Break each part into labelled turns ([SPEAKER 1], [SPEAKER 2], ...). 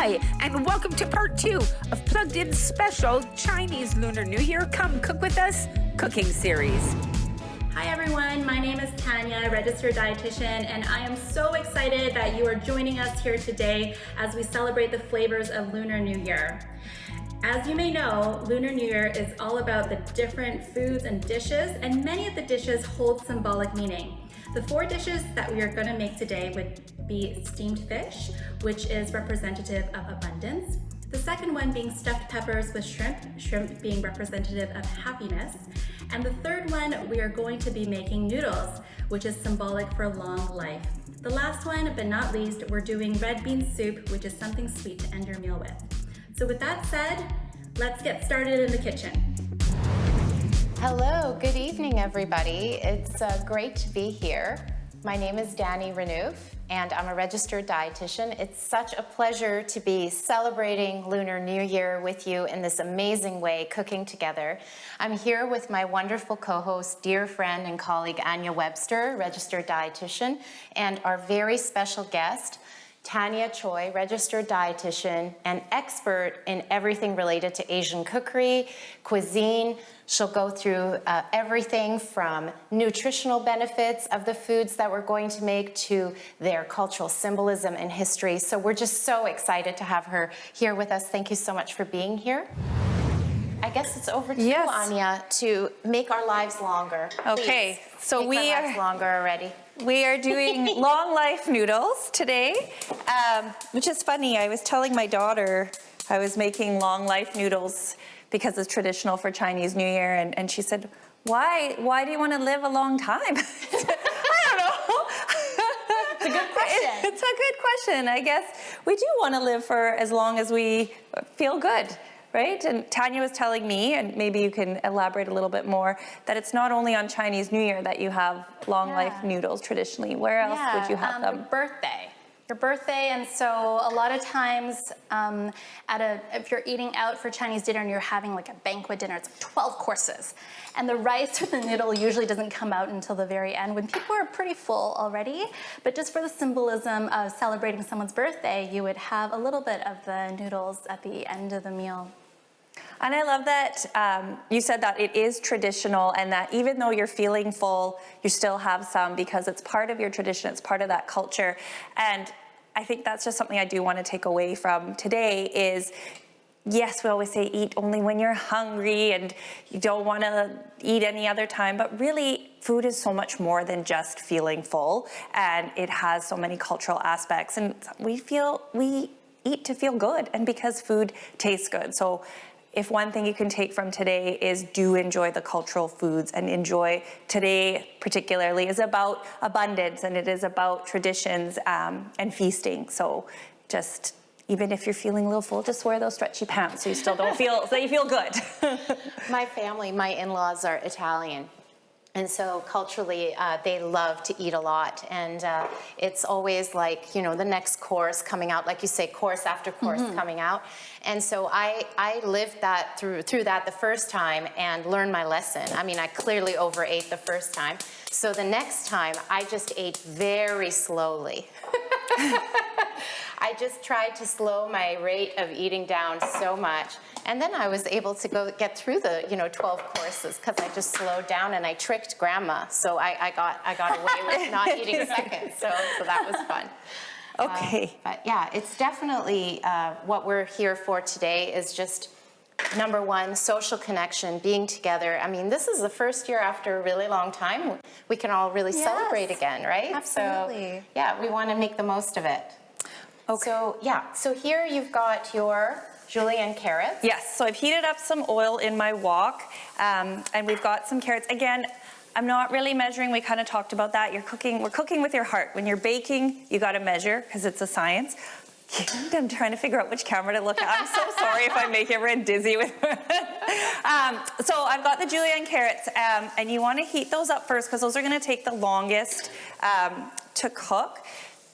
[SPEAKER 1] Hi, and welcome to part 2 of Plugged In's special Chinese Lunar New Year Come Cook With Us cooking series.
[SPEAKER 2] Hi everyone, my name is Tanya, registered dietitian, and I am so excited that you are joining us here today as we celebrate the flavors of Lunar New Year. As you may know, Lunar New Year is all about the different foods and dishes, and many of the dishes hold symbolic meaning. The 4 dishes that we are going to make today would be steamed fish, which is representative of abundance. The second one being stuffed peppers with shrimp being representative of happiness. And the third one, we are going to be making noodles, which is symbolic for long life. The last one, but not least, we're doing red bean soup, which is something sweet to end your meal with. So with that said, let's get started in the kitchen.
[SPEAKER 3] Hello, good evening everybody. It's great to be here. My name is Dani Renouf and I'm a registered dietitian. It's such a pleasure to be celebrating Lunar New Year with you in this amazing way, cooking together. I'm here with my wonderful co-host, dear friend and colleague Anja Webster, registered dietitian, and our very special guest, Tanya Choy, registered dietitian and expert in everything related to Asian cookery, cuisine. She'll go through everything from nutritional benefits of the foods that we're going to make to their cultural symbolism and history. So we're just so excited to have her here with us. Thank you so much for being here. I guess it's over to you, Anja, to make our lives longer.
[SPEAKER 4] Okay,
[SPEAKER 3] Please,
[SPEAKER 4] so
[SPEAKER 3] make our lives longer already.
[SPEAKER 4] We are doing long life noodles today, which is funny. I was telling my daughter I was making long life noodles because it's traditional for Chinese New Year, and she said, why do you want to live a long time? I don't know.
[SPEAKER 3] It's a good question.
[SPEAKER 4] It's a good question. I guess we do want to live for as long as we feel good. Right? And Tanya was telling me, and maybe you can elaborate a little bit more, that it's not only on Chinese New Year that you have long life noodles traditionally. Where else would you have them?
[SPEAKER 2] Your birthday, and so a lot of times if you're eating out for Chinese dinner and you're having like a banquet dinner, it's like 12 courses. And the rice or the noodle usually doesn't come out until the very end when people are pretty full already. But just for the symbolism of celebrating someone's birthday, you would have a little bit of the noodles at the end of the meal.
[SPEAKER 4] And I love that you said that it is traditional and that even though you're feeling full, you still have some because it's part of your tradition, it's part of that culture. And I think that's just something I do want to take away from today is, yes, we always say eat only when you're hungry and you don't want to eat any other time, but really food is so much more than just feeling full, and it has so many cultural aspects, and we eat to feel good and because food tastes good. So if one thing you can take from today is do enjoy the cultural foods and enjoy today particularly is about abundance and it is about traditions and feasting. So just even if you're feeling a little full, just wear those stretchy pants so you still don't feel, so you feel good.
[SPEAKER 3] My family, my in-laws are Italian. And so culturally, they love to eat a lot. And it's always like, you know, the next course coming out, like you say, course after course coming out. And so I lived that through that the first time and learned my lesson. I mean, I clearly overate the first time. So the next time, I just ate very slowly. I just tried to slow my rate of eating down so much. And then I was able to get through the 12 courses because I just slowed down and I tricked grandma. So I got away with not eating a second. So that was fun.
[SPEAKER 4] Okay.
[SPEAKER 3] But yeah, it's definitely what we're here for today is just number one, social connection, being together. I mean, this is the first year after a really long time we can all really celebrate again, right?
[SPEAKER 2] Absolutely.
[SPEAKER 3] So yeah, we want to make the most of it.
[SPEAKER 4] Okay.
[SPEAKER 3] So here you've got your julienne carrots.
[SPEAKER 4] Yes, so I've heated up some oil in my wok, and we've got some carrots. Again, I'm not really measuring. We kind of talked about that. We're cooking with your heart. When you're baking, you got to measure because it's a science. I'm trying to figure out which camera to look at. I'm so sorry if I make everyone dizzy with it. So I've got the julienne carrots, and you want to heat those up first because those are going to take the longest to cook.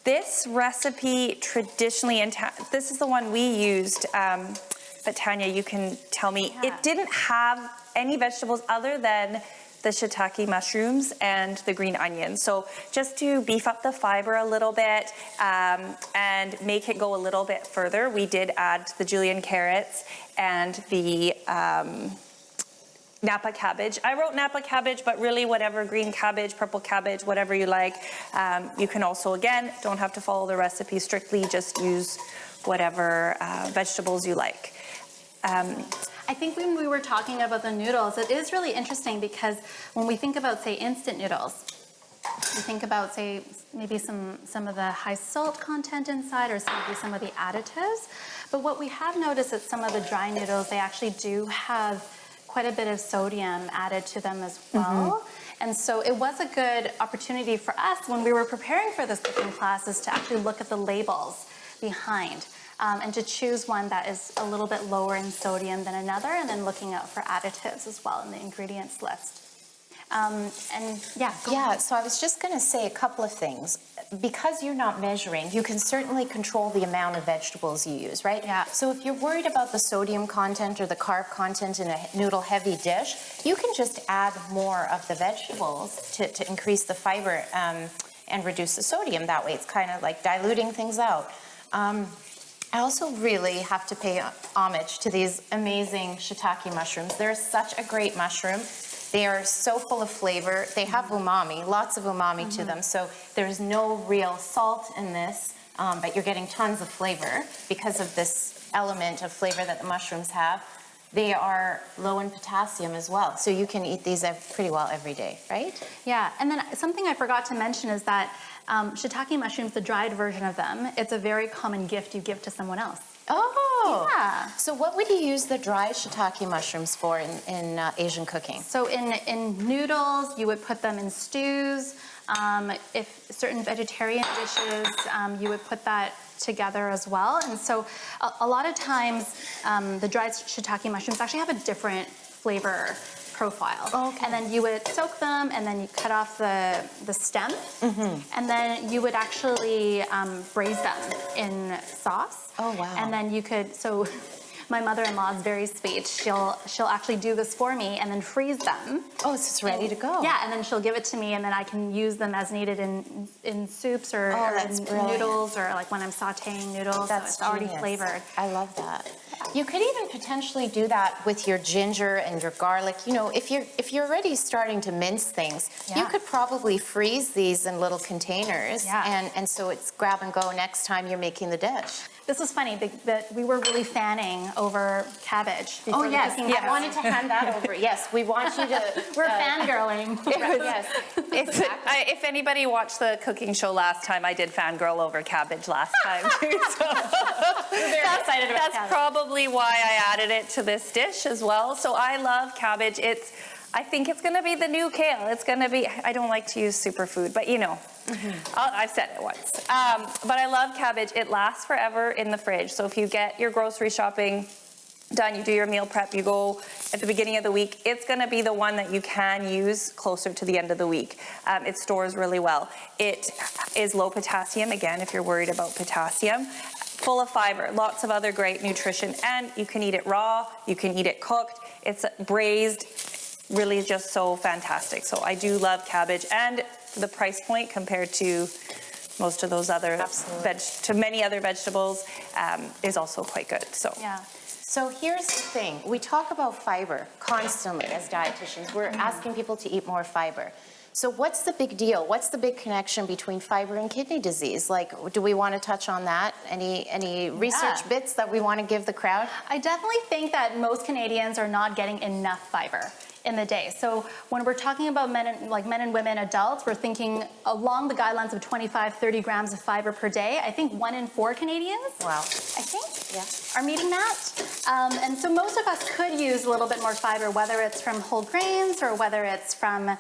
[SPEAKER 4] This recipe traditionally, and this is the one we used, but Tanya, you can tell me, it didn't have any vegetables other than the shiitake mushrooms, and the green onion. So just to beef up the fiber a little bit and make it go a little bit further, we did add the julienne carrots and the Napa cabbage. I wrote Napa cabbage, but really whatever, green cabbage, purple cabbage, whatever you like. You can also, again, don't have to follow the recipe strictly, just use whatever vegetables you like.
[SPEAKER 2] I think when we were talking about the noodles, it is really interesting because when we think about, say, instant noodles, we think about, say, maybe some of the high salt content inside or maybe some of the additives. But what we have noticed is some of the dry noodles, they actually do have quite a bit of sodium added to them as well. And so it was a good opportunity for us when we were preparing for this cooking class is to actually look at the labels behind and to choose one that is a little bit lower in sodium than another, and then looking out for additives as well in the ingredients list.
[SPEAKER 3] So I was just going to say a couple of things. Because you're not measuring, you can certainly control the amount of vegetables you use, right?
[SPEAKER 2] Yeah.
[SPEAKER 3] So if you're worried about the sodium content or the carb content in a noodle-heavy dish, you can just add more of the vegetables to increase the fiber and reduce the sodium. That way it's kind of like diluting things out. I also really have to pay homage to these amazing shiitake mushrooms. They're such a great mushroom. They are so full of flavor. They have umami, lots of umami to them. So there's no real salt in this, but you're getting tons of flavor because of this element of flavor that the mushrooms have. They are low in potassium as well. So you can eat these pretty well every day, right?
[SPEAKER 2] Yeah, and then something I forgot to mention is that shiitake mushrooms, the dried version of them, it's a very common gift you give to someone else.
[SPEAKER 3] Oh,
[SPEAKER 2] yeah.
[SPEAKER 3] So what would you use the dry shiitake mushrooms for in Asian cooking?
[SPEAKER 2] So in noodles, you would put them in stews. If certain vegetarian dishes, you would put that together as well. And so a lot of times, the dried shiitake mushrooms actually have a different flavor profile.
[SPEAKER 3] Oh, okay.
[SPEAKER 2] And then you would soak them, and then you cut off the stem, and then you would actually braise them in sauce.
[SPEAKER 3] Oh, wow.
[SPEAKER 2] And then you could, so my mother-in-law is very sweet. She'll actually do this for me and then freeze them.
[SPEAKER 3] Oh, so it's ready to go.
[SPEAKER 2] Yeah, and then she'll give it to me, and then I can use them as needed in soups or in noodles, or like when I'm sautéing noodles.
[SPEAKER 3] That's
[SPEAKER 2] so it's already
[SPEAKER 3] genius.
[SPEAKER 2] flavored.
[SPEAKER 3] I love that. You could even potentially do that with your ginger and your garlic. You know, if you're already starting to mince things, you could probably freeze these in little containers, and so it's grab and go next time you're making the dish.
[SPEAKER 2] This was funny that we were really fanning over cabbage.
[SPEAKER 3] Oh yes, I wanted to hand that over. Yes, we want you to.
[SPEAKER 2] We're fangirling.
[SPEAKER 3] Yes.
[SPEAKER 4] If anybody watched the cooking show last time, I did fangirl over cabbage last time too. So
[SPEAKER 2] We're very excited about
[SPEAKER 4] that's
[SPEAKER 2] cabbage.
[SPEAKER 4] Probably why I added it to this dish as well. So I love cabbage. I think it's going to be the new kale. It's going to be, I don't like to use superfood, but you know, I've said it once. But I love cabbage. It lasts forever in the fridge. So if you get your grocery shopping done, you do your meal prep, you go at the beginning of the week, it's going to be the one that you can use closer to the end of the week. It stores really well. It is low potassium, again, if you're worried about potassium. Full of fiber, lots of other great nutrition, and you can eat it raw, you can eat it cooked, it's braised, really just so fantastic. So I do love cabbage, and the price point compared to most of those other to many other vegetables is also quite good. So
[SPEAKER 2] Yeah.
[SPEAKER 3] So here's the thing. We talk about fiber constantly as dietitians. We're asking people to eat more fiber. So what's the big deal? What's the big connection between fiber and kidney disease? Like, do we want to touch on that? Any research bits that we want to give the crowd?
[SPEAKER 2] I definitely think that most Canadians are not getting enough fiber in the day. So when we're talking about men and women, adults, we're thinking along the guidelines of 25-30 grams of fiber per day. I think 1 in 4 Canadians,
[SPEAKER 3] Wow.
[SPEAKER 2] I think, are meeting that. And so most of us could use a little bit more fiber, whether it's from whole grains or whether it's from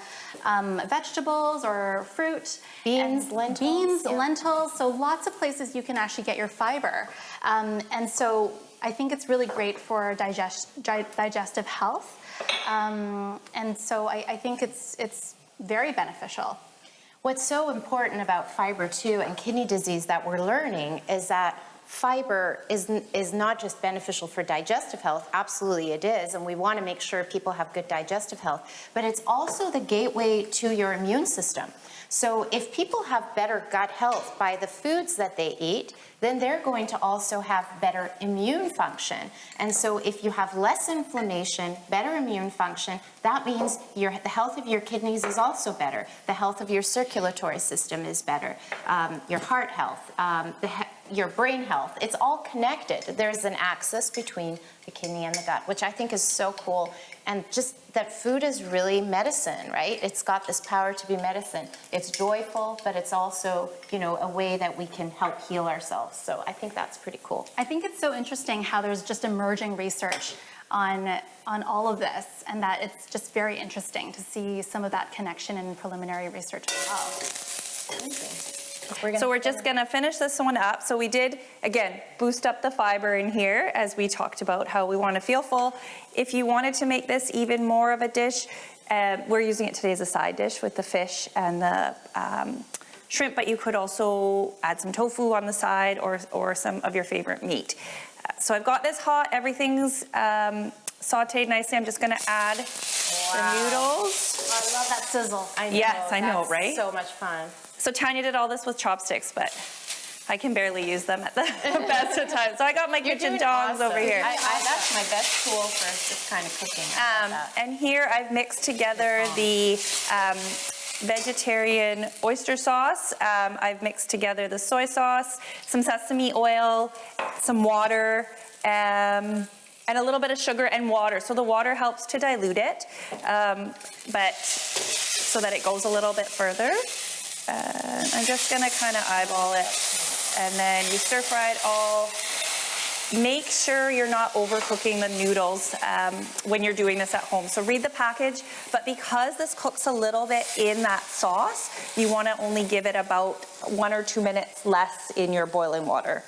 [SPEAKER 2] vegetables or fruit.
[SPEAKER 3] Beans, lentils.
[SPEAKER 2] Lentils. So lots of places you can actually get your fiber. And so I think it's really great for digestive health. And so I think it's very beneficial.
[SPEAKER 3] What's so important about fiber too and kidney disease that we're learning is that fiber is not just beneficial for digestive health, absolutely it is, and we want to make sure people have good digestive health, but it's also the gateway to your immune system. So if people have better gut health by the foods that they eat, then they're going to also have better immune function. And so if you have less inflammation, better immune function, that means the health of your kidneys is also better. The health of your circulatory system is better. Your heart health, your brain health, it's all connected. There's an axis between the kidney and the gut, which I think is so cool. And just that food is really medicine, right? It's got this power to be medicine. It's joyful, but it's also, a way that we can help heal ourselves. So I think that's pretty cool.
[SPEAKER 2] I think it's so interesting how there's just emerging research on all of this, and that it's just very interesting to see some of that connection in preliminary research as well.
[SPEAKER 3] Amazing.
[SPEAKER 4] So we're just gonna finish this one up. So we did, again, boost up the fiber in here as we talked about how we wanna feel full. If you wanted to make this even more of a dish, we're using it today as a side dish with the fish and the shrimp, but you could also add some tofu on the side or some of your favorite meat. So I've got this hot, everything's sauteed nicely. I'm just gonna add the noodles.
[SPEAKER 2] I love that sizzle.
[SPEAKER 3] I know,
[SPEAKER 4] yes, I know, right?
[SPEAKER 3] So much fun.
[SPEAKER 4] So Tanya did all this with chopsticks, but I can barely use them at the best of times. So I got my kitchen tongs over here.
[SPEAKER 3] That's my best tool for this kind of cooking.
[SPEAKER 4] And here I've mixed together the vegetarian oyster sauce. I've mixed together the soy sauce, some sesame oil, some water, and a little bit of sugar and water. So the water helps to dilute it, but so that it goes a little bit further. I'm just gonna kind of eyeball it, and then you stir fry it all. Make sure you're not overcooking the noodles when you're doing this at home. So read the package, but because this cooks a little bit in that sauce, you wanna only give it about 1 or 2 minutes less in your boiling water.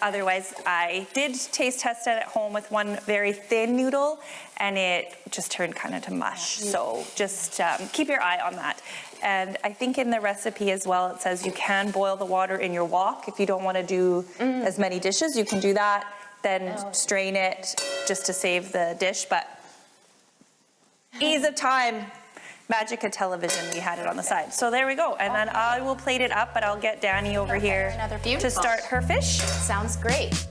[SPEAKER 4] Otherwise, I did taste test it at home with one very thin noodle, and it just turned kind of to mush. So just keep your eye on that. And I think in the recipe as well, it says you can boil the water in your wok. If you don't want to do as many dishes, you can do that, then strain it just to save the dish. But ease of time, magic of television, we had it on the side. So there we go. And then I will plate it up, but I'll get Dani over here to start her fish.
[SPEAKER 3] Sounds great.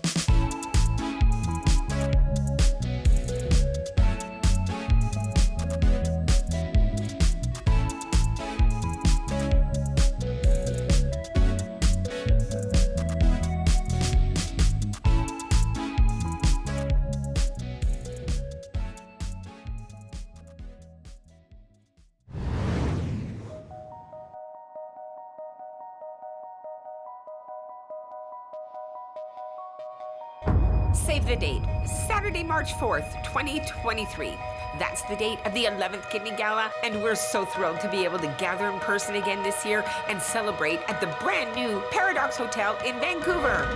[SPEAKER 1] Save the date, Saturday, March 4th, 2023. That's the date of the 11th Kidney Gala, and we're so thrilled to be able to gather in person again this year and celebrate at the brand new Paradox Hotel in Vancouver.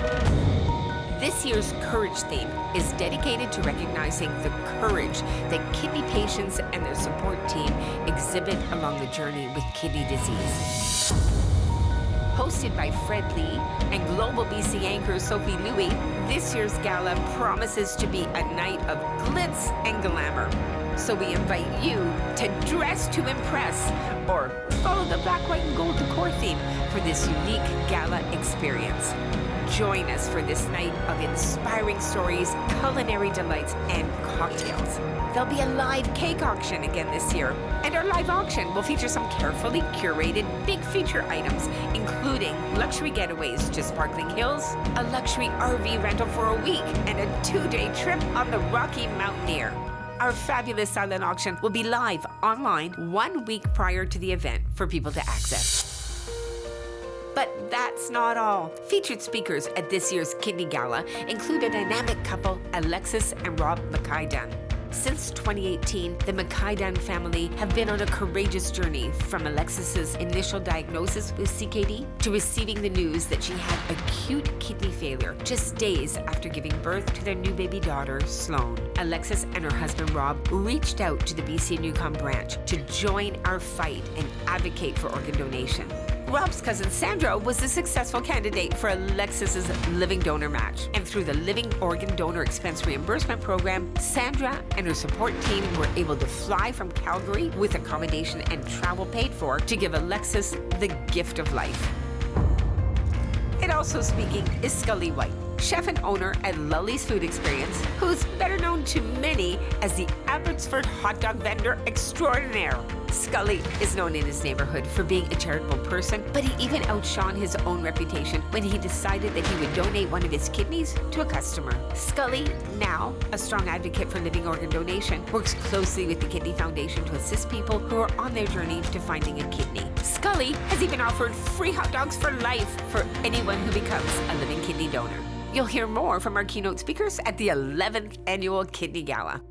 [SPEAKER 1] This year's Courage theme is dedicated to recognizing the courage that kidney patients and their support team exhibit along the journey with kidney disease. Hosted by Fred Lee and Global BC anchor Sophie Louis, this year's gala promises to be a night of glitz and glamour. So we invite you to dress to impress or follow the black, white, and gold decor theme for this unique gala experience. Join us for this night of inspiring stories, culinary delights, and cocktails. There'll be a live cake auction again this year, and our live auction will feature some carefully curated big feature items, including luxury getaways to Sparkling Hills, a luxury RV rental for a week, and a 2-day trip on the Rocky Mountaineer. Our fabulous silent auction will be live online 1 week prior to the event for people to access. But that's not all. Featured speakers at this year's Kidney Gala include a dynamic couple, Alexis and Rob McKay-Dunn. Since 2018, the McKay-Dunn family have been on a courageous journey from Alexis's initial diagnosis with CKD to receiving the news that she had acute kidney failure just days after giving birth to their new baby daughter, Sloan. Alexis and her husband, Rob, reached out to the BC Newcom branch to join our fight and advocate for organ donation. Rob's cousin Sandra was a successful candidate for Alexis's living donor match. And through the Living Organ Donor Expense Reimbursement Program, Sandra and her support team were able to fly from Calgary with accommodation and travel paid for to give Alexis the gift of life. And also speaking is Scully White, chef and owner at Lully's Food Experience, who's better known to many as the Abbotsford hot dog vendor extraordinaire. Scully is known in his neighborhood for being a charitable person, but he even outshone his own reputation when he decided that he would donate one of his kidneys to a customer. Scully, now a strong advocate for living organ donation, works closely with the Kidney Foundation to assist people who are on their journey to finding a kidney. Scully has even offered free hot dogs for life for anyone who becomes a living kidney donor. You'll hear more from our keynote speakers at the 11th Annual Kidney Gala.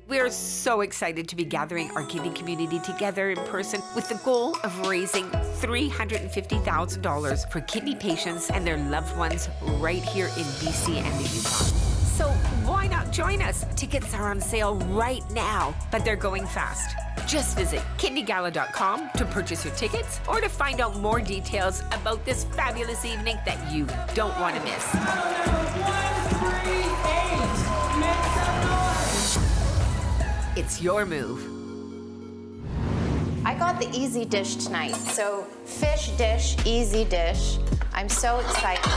[SPEAKER 1] We are so excited to be gathering our kidney community together in person with the goal of raising $350,000 for kidney patients and their loved ones right here in BC and the Yukon. So why not join us? Tickets are on sale right now, but they're going fast. Just visit kidneygala.com to purchase your tickets or to find out more details about this fabulous evening that you don't want to miss. It's your move.
[SPEAKER 3] I got the easy dish tonight. So fish dish, easy dish. I'm so excited.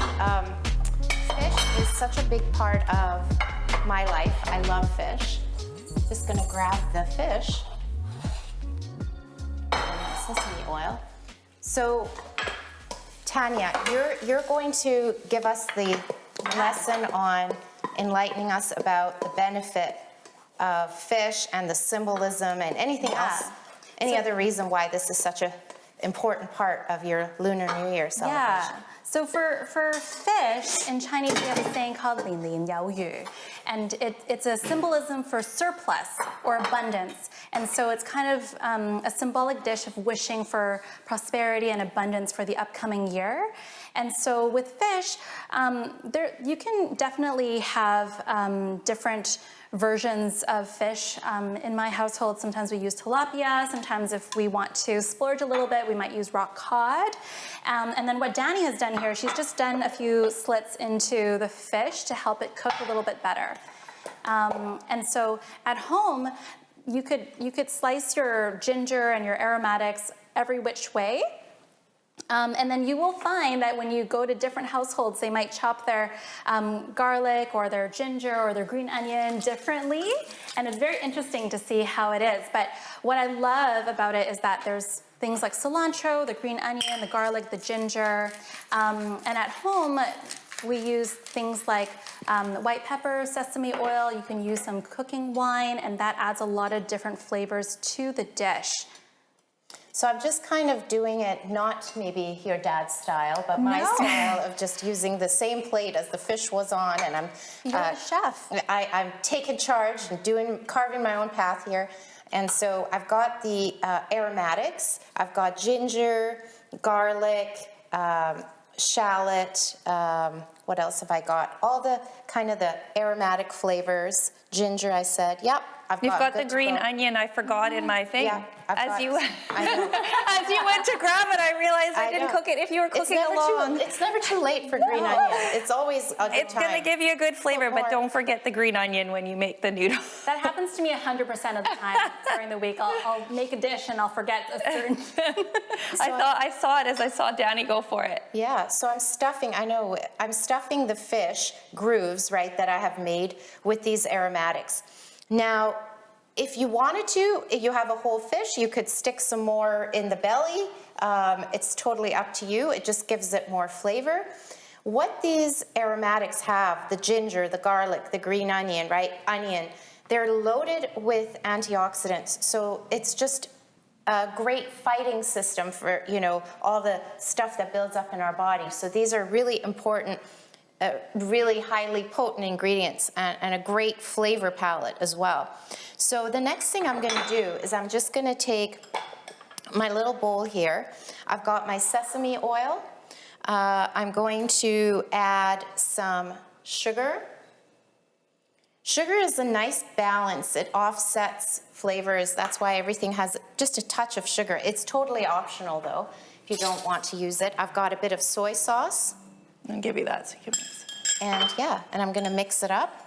[SPEAKER 3] Fish is such a big part of my life. I love fish. Just gonna grab the fish. Sesame oil. So Tanya, you're going to give us the lesson on enlightening us about the benefit of fish and the symbolism and anything else, any other reason why this is such an important part of your Lunar New Year celebration.
[SPEAKER 2] Yeah. So for fish, in Chinese we have a saying called 零零有余, and it's a symbolism for surplus or abundance. And so it's kind of a symbolic dish of wishing for prosperity and abundance for the upcoming year. And so with fish, you can definitely have different versions of fish. In my household, sometimes we use tilapia. Sometimes if we want to splurge a little bit, we might use rock cod. And then what Dani has done here, she's just done a few slits into the fish to help it cook a little bit better. And so at home, you could slice your ginger and your aromatics every which way. And then you will find that when you go to different households, they might chop their garlic or their ginger or their green onion differently. And it's very interesting to see how it is. But what I love about it is that there's things like cilantro, the green onion, the garlic, the ginger. And at home, we use things like white pepper, sesame oil. You can use some cooking wine, and that adds a lot of different flavors to the dish.
[SPEAKER 3] So I'm just kind of doing it, not maybe your dad's style, but my style of just using the same plate as the fish was on, and I'm
[SPEAKER 2] You're the chef.
[SPEAKER 3] I'm taking charge and carving my own path here. And so I've got the aromatics. I've got ginger, garlic, shallot. What else have I got? All the kind of the aromatic flavors. Ginger, I said. Yep.
[SPEAKER 4] You've got the green onion. I forgot in my thing.
[SPEAKER 3] Yeah,
[SPEAKER 4] as you went to grab it, I realized I didn't cook it. If you were cooking along,
[SPEAKER 3] it's never too late for green onion. It's always a good
[SPEAKER 4] it's going to give you a good flavor, but don't forget the green onion when you make the noodles.
[SPEAKER 2] That happens to me 100% of the time during the week. I'll make a dish and I'll forget a certain thing.
[SPEAKER 4] I saw it as I saw Dani go for it.
[SPEAKER 3] Yeah, so I'm stuffing the fish grooves, right, that I have made with these aromatics. Now, if you wanted to, if you have a whole fish, you could stick some more in the belly. It's totally up to you. It just gives it more flavor. What these aromatics have, the ginger, the garlic, the green onion, right, they're loaded with antioxidants. So it's just a great fighting system for, all the stuff that builds up in our body. So these are really important, really highly potent ingredients and a great flavor palette as well. So the next thing I'm going to do is I'm just going to take my little bowl here. I've got my sesame oil. I'm going to add some sugar. Sugar is a nice balance. It offsets flavors. That's why everything has just a touch of sugar. It's totally optional though. if you don't want to use it. I've got a bit of soy sauce.
[SPEAKER 4] I'll give you that so you can mix it.
[SPEAKER 3] And yeah, and I'm gonna mix it up.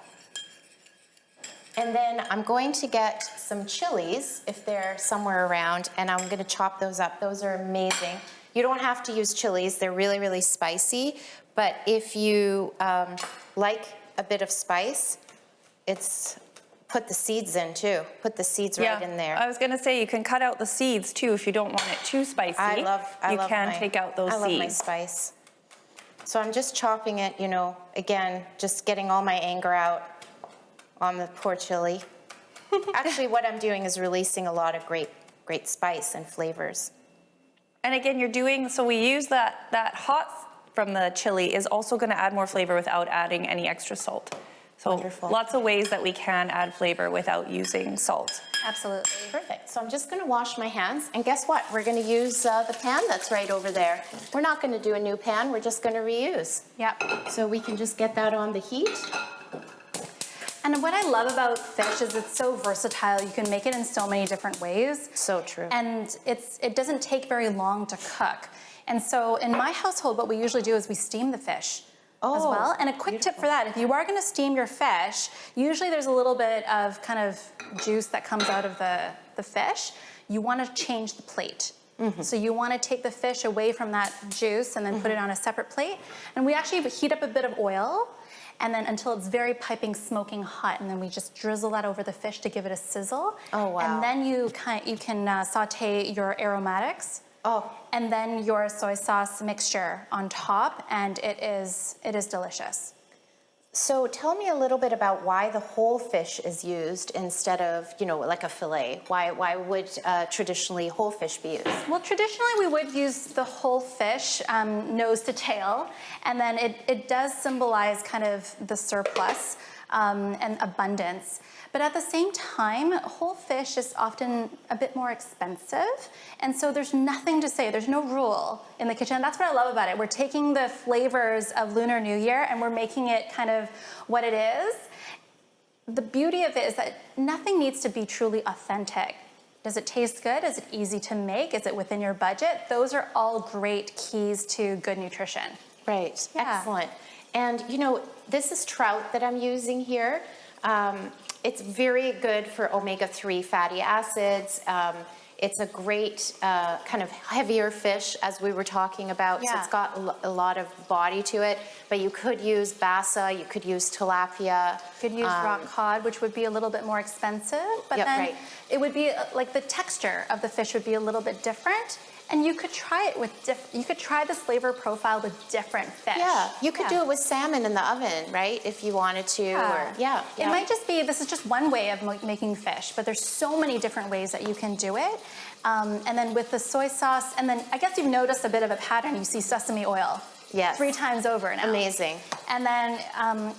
[SPEAKER 3] And then I'm going to get some chilies, if they're somewhere around, and I'm gonna chop those up. Those are amazing. You don't have to use chilies, they're really, really spicy, but if you like a bit of spice, put the seeds in too. Put the seeds right in there.
[SPEAKER 4] I was gonna say, you can cut out the seeds too if you don't want it too spicy. You can take out those seeds.
[SPEAKER 3] I love my spice. So I'm just chopping it, you know, again, just getting all my anger out on the poor chili. Actually, what I'm doing is releasing a lot of great spice and flavors.
[SPEAKER 4] And again, so we use that hot from the chili is also gonna add more flavor without adding any extra salt. So
[SPEAKER 3] Wonderful.
[SPEAKER 4] Lots of ways that we can add flavor without using salt.
[SPEAKER 3] Absolutely. Perfect. So I'm just gonna wash my hands, and guess what? We're gonna use the pan that's right over there. We're not gonna do a new pan, we're just gonna reuse.
[SPEAKER 2] Yep.
[SPEAKER 3] So we can just get that on the heat.
[SPEAKER 2] And what I love about fish is it's so versatile. You can make it in so many different ways.
[SPEAKER 3] So true.
[SPEAKER 2] And it doesn't take very long to cook. And so in my household, what we usually do is we steam the fish as well. And a quick tip for that, if you are gonna steam your fish, usually there's a little bit of kind of juice that comes out of the fish. You wanna change the plate. So you wanna take the fish away from that juice and then put it on a separate plate. And we actually heat up a bit of oil, and then until it's very piping, smoking hot, and then we just drizzle that over the fish to give it a sizzle.
[SPEAKER 3] Oh, wow.
[SPEAKER 2] And then you can saute your aromatics.
[SPEAKER 3] Oh.
[SPEAKER 2] And then your soy sauce mixture on top, and it is delicious.
[SPEAKER 3] So tell me a little bit about why the whole fish is used instead of, you know, like a fillet. Why would traditionally whole fish be used?
[SPEAKER 2] Well, traditionally we would use the whole fish, nose to tail, and then it does symbolize kind of the surplus and abundance. But at the same time, whole fish is often a bit more expensive. And so there's nothing to say, there's no rule in the kitchen. That's what I love about it. We're taking the flavors of Lunar New Year and we're making it kind of what it is. The beauty of it is that nothing needs to be truly authentic. Does it taste good? Is it easy to make? Is it within your budget? Those are all great keys to good nutrition.
[SPEAKER 3] Right,
[SPEAKER 2] Yeah.
[SPEAKER 3] excellent. And you know, this is trout that I'm using here. It's very good for omega-3 fatty acids. It's a great kind of heavier fish, as we were talking about. So it's got a lot of body to it. But you could use bassa, you could use tilapia.
[SPEAKER 2] You could use rock cod, which would be a little bit more expensive. But then it would be like the texture of the fish would be a little bit different. And you could try it with you could try this flavor profile with different fish.
[SPEAKER 3] Yeah, you could do it with salmon in the oven, right? If you wanted to,
[SPEAKER 2] It might just be, this is just one way of making fish, but there's so many different ways that you can do it. And then with the soy sauce, and then I guess you've noticed a bit of a pattern. You see sesame oil.
[SPEAKER 3] Yes.
[SPEAKER 2] 3 times over now.
[SPEAKER 3] Amazing.
[SPEAKER 2] And then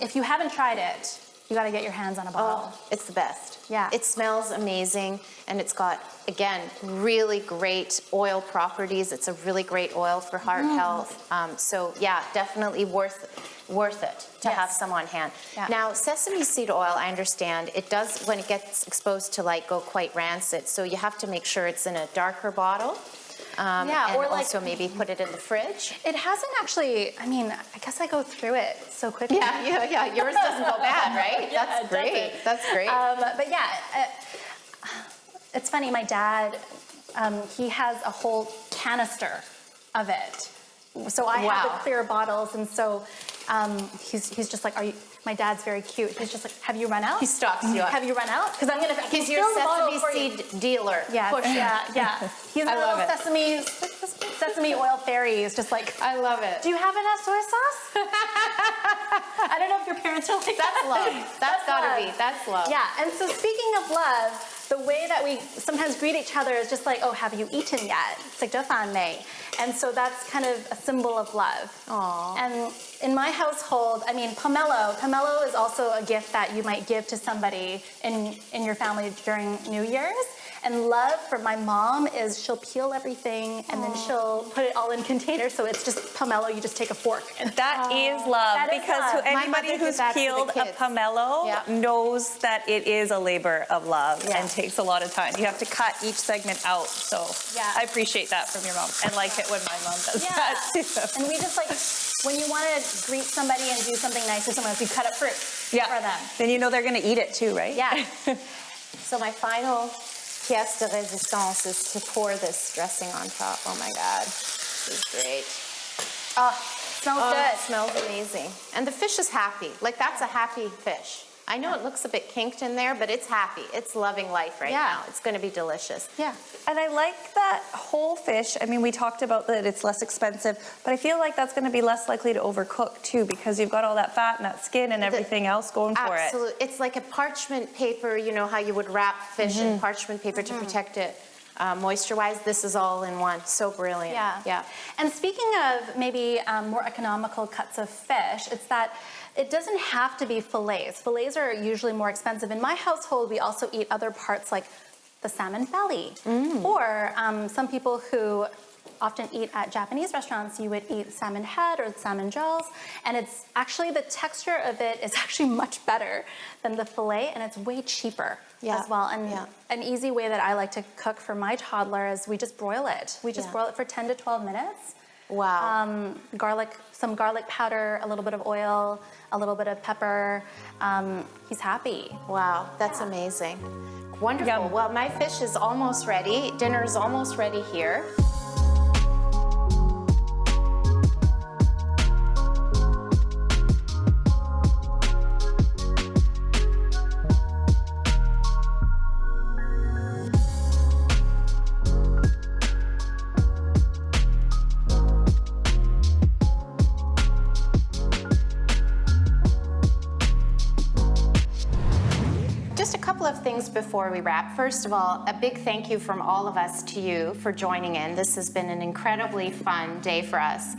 [SPEAKER 2] if you haven't tried it, you got to get your hands on a bottle.
[SPEAKER 3] Oh, it's the best.
[SPEAKER 2] Yeah.
[SPEAKER 3] It smells amazing, and it's got, again, really great oil properties. It's a really great oil for heart health. So yeah, definitely worth it to have some on hand.
[SPEAKER 2] Yeah.
[SPEAKER 3] Now, sesame seed oil, I understand, it does, when it gets exposed to light, go quite rancid. So you have to make sure it's in a darker bottle. And
[SPEAKER 2] or
[SPEAKER 3] also maybe put it in the fridge.
[SPEAKER 2] It hasn't actually, I mean, I guess I go through it so quickly.
[SPEAKER 3] Yeah. Yours doesn't go bad, right?
[SPEAKER 2] Yeah,
[SPEAKER 3] That's great. That's great.
[SPEAKER 2] But yeah, it's funny. My dad, he has a whole canister of it. So I have the clear bottles, and so he's just like, my dad's very cute. He's just like, have you run out?
[SPEAKER 3] He stalks you.
[SPEAKER 2] Have you run out? Because I'm gonna.
[SPEAKER 3] He's your sesame seed dealer.
[SPEAKER 2] Yeah, yeah. He's
[SPEAKER 3] I
[SPEAKER 2] a
[SPEAKER 3] love
[SPEAKER 2] little sesame oil fairy. He's just like,
[SPEAKER 3] I love it.
[SPEAKER 2] do you have enough soy sauce? I don't know if your parents are like
[SPEAKER 3] That's love. That's gotta be. That's love.
[SPEAKER 2] Yeah. And so speaking of love, the way that we sometimes greet each other is just like, oh, have you eaten yet? It's like 咗飯未? And so that's kind of a symbol of love.
[SPEAKER 3] Aww.
[SPEAKER 2] And in my household, I mean, pomelo is also a gift that you might give to somebody in your family during New Year's. And love for my mom is she'll peel everything and then she'll put it all in containers. So it's just pomelo. You just take a fork. And
[SPEAKER 4] That is love,
[SPEAKER 2] That is
[SPEAKER 4] because
[SPEAKER 2] love.
[SPEAKER 3] My
[SPEAKER 4] anybody
[SPEAKER 3] mother did
[SPEAKER 4] who's
[SPEAKER 3] that to the
[SPEAKER 4] peeled a
[SPEAKER 3] kids.
[SPEAKER 4] pomelo
[SPEAKER 3] Yeah.
[SPEAKER 4] knows that it is a labor of love
[SPEAKER 3] Yeah.
[SPEAKER 4] and takes a lot of time. You have to cut each segment out. So
[SPEAKER 2] Yeah.
[SPEAKER 4] I appreciate that from your mom and like it when my mom does that too.
[SPEAKER 2] And we just like, when you want to greet somebody and do something nice for someone else, you cut up fruit for them.
[SPEAKER 4] Then you know they're going to eat it too, right?
[SPEAKER 2] Yeah.
[SPEAKER 3] So my final pièce de résistance is to pour this dressing on top. Oh my God, this is great.
[SPEAKER 2] Oh, smells
[SPEAKER 3] Oh,
[SPEAKER 2] good.
[SPEAKER 3] it smells amazing. And the fish is happy. Like, that's a happy fish. I know it looks a bit kinked in there, but it's happy. It's loving life right now. It's going to be delicious.
[SPEAKER 2] Yeah.
[SPEAKER 4] And I like that whole fish. I mean, we talked about that it's less expensive, but I feel like that's going to be less likely to overcook too, because you've got all that fat and that skin and everything else going for it.
[SPEAKER 3] Absolutely. It's like a parchment paper, you know how you would wrap fish in parchment paper to protect it moisture-wise. This is all in one. So brilliant.
[SPEAKER 2] Yeah. And speaking of maybe more economical cuts of fish, it's that it doesn't have to be fillets. Fillets are usually more expensive. In my household, we also eat other parts like the salmon belly. Or some people who often eat at Japanese restaurants, you would eat salmon head or salmon jaws. And it's actually, the texture of it is actually much better than the fillet, and it's way cheaper as well. And an easy way that I like to cook for my toddler is we just broil it. We just broil it for 10 to 12 minutes.
[SPEAKER 3] Wow.
[SPEAKER 2] Some garlic powder, a little bit of oil, a little bit of pepper. He's happy.
[SPEAKER 3] Wow, that's amazing. Wonderful.
[SPEAKER 4] Yum.
[SPEAKER 3] Well, my fish is almost ready. Dinner is almost ready here. Just a couple of things before we wrap. First of all, a big thank you from all of us to you for joining in. This has been an incredibly fun day for us,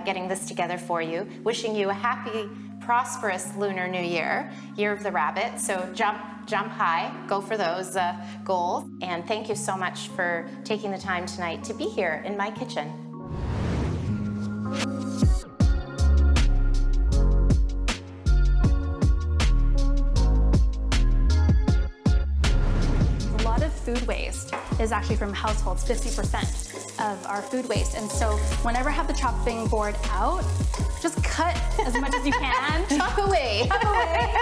[SPEAKER 3] getting this together for you. Wishing you a happy, prosperous Lunar New Year, Year of the Rabbit. So jump high, go for those goals. And thank you so much for taking the time tonight to be here in my kitchen.
[SPEAKER 2] Food waste is actually from households, 50% of our food waste. And so whenever I have the chopping board out, just cut as much as you can.
[SPEAKER 3] Chop away.
[SPEAKER 2] Chop away.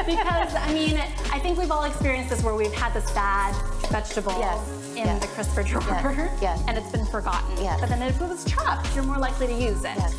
[SPEAKER 2] Because, I mean, I think we've all experienced this where we've had this bad vegetable in the crisper drawer.
[SPEAKER 3] Yes.
[SPEAKER 2] And it's been forgotten.
[SPEAKER 3] Yes.
[SPEAKER 2] But then if it was chopped, you're more likely to use it.
[SPEAKER 3] Yes.